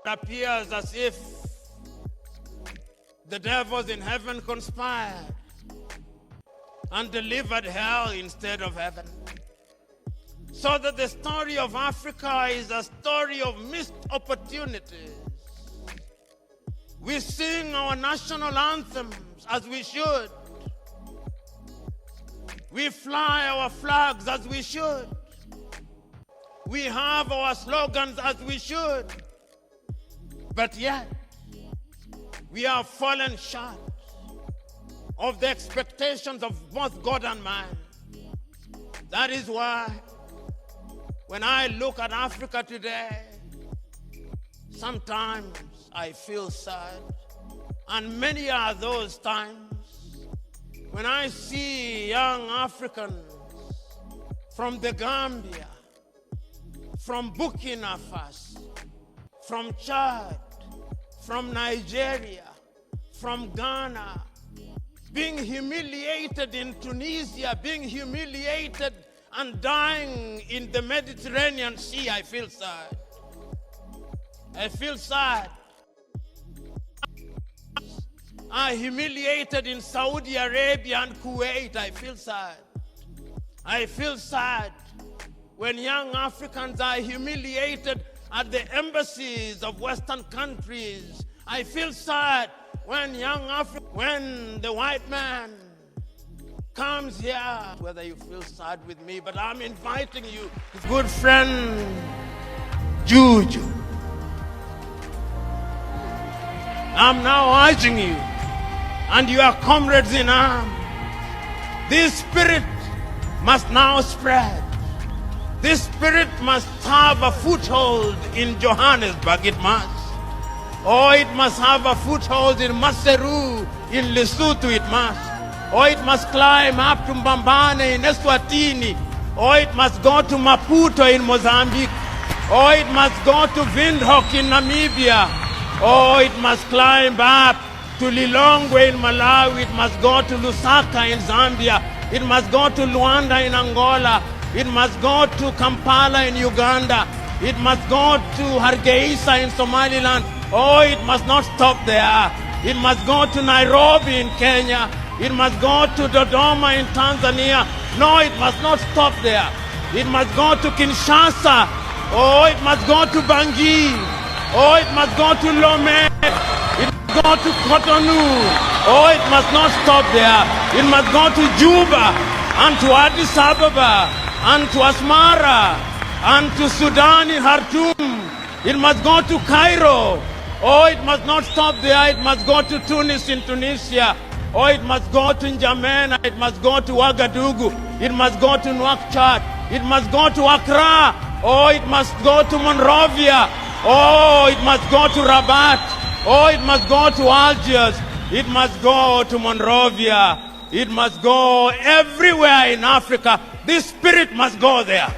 appears as if the devils in heaven conspired and delivered hell instead of heaven. So that the story of Africa is a story of missed opportunities. We sing our national anthems as we should. We fly our flags as we should. We have our slogans as we should. But yet, we have fallen short of the expectations of both God and man. That is why, when I look at Africa today, sometimes I feel sad. And many are those times when I see young Africans from the Gambia, from Burkina Faso, from Chad, from Nigeria, from Ghana, being humiliated in Tunisia, being humiliated and dying in the Mediterranean Sea. I feel sad. I feel sad. Are humiliated in Saudi Arabia and Kuwait. I feel sad. I feel sad when young Africans are humiliated at the embassies of Western countries. I feel sad when when the white man comes here. Whether you feel sad with me, but I'm inviting you, good friend Juju. I'm now urging you and your comrades in arms. This spirit must now spread. This spirit must have a foothold in Johannesburg. It must. Or it must have a foothold in Maseru, in Lesotho. It must. Or it must climb up to Mbambane in Eswatini. Or it must go to Maputo in Mozambique. Or it must go to Windhoek in Namibia. Or it must climb up to Lilongwe in Malawi. It must go to Lusaka in Zambia. It must go to Luanda in Angola. It must go to Kampala in Uganda. It must go to Hargeisa in Somaliland. Oh, it must not stop there. It must go to Nairobi in Kenya. It must go to Dodoma in Tanzania. No, it must not stop there. It must go to Kinshasa. Oh, it must go to Bangui. Oh, it must go to Lomé. It must go to Cotonou. Oh, it must not stop there. It must go to Juba and to Addis Ababa and to Asmara and to Sudan in Khartoum. It must go to Cairo. Oh, it must not stop there. It must go to Tunis in Tunisia. Oh, it must go to N'Djamena. It must go to Ouagadougou. It must go to Nouakchott. It must go to Accra. Oh, it must go to Monrovia. Oh, it must go to Rabat. Oh, it must go to Algiers. It must go to Monrovia. It must go everywhere in Africa. This spirit must go there.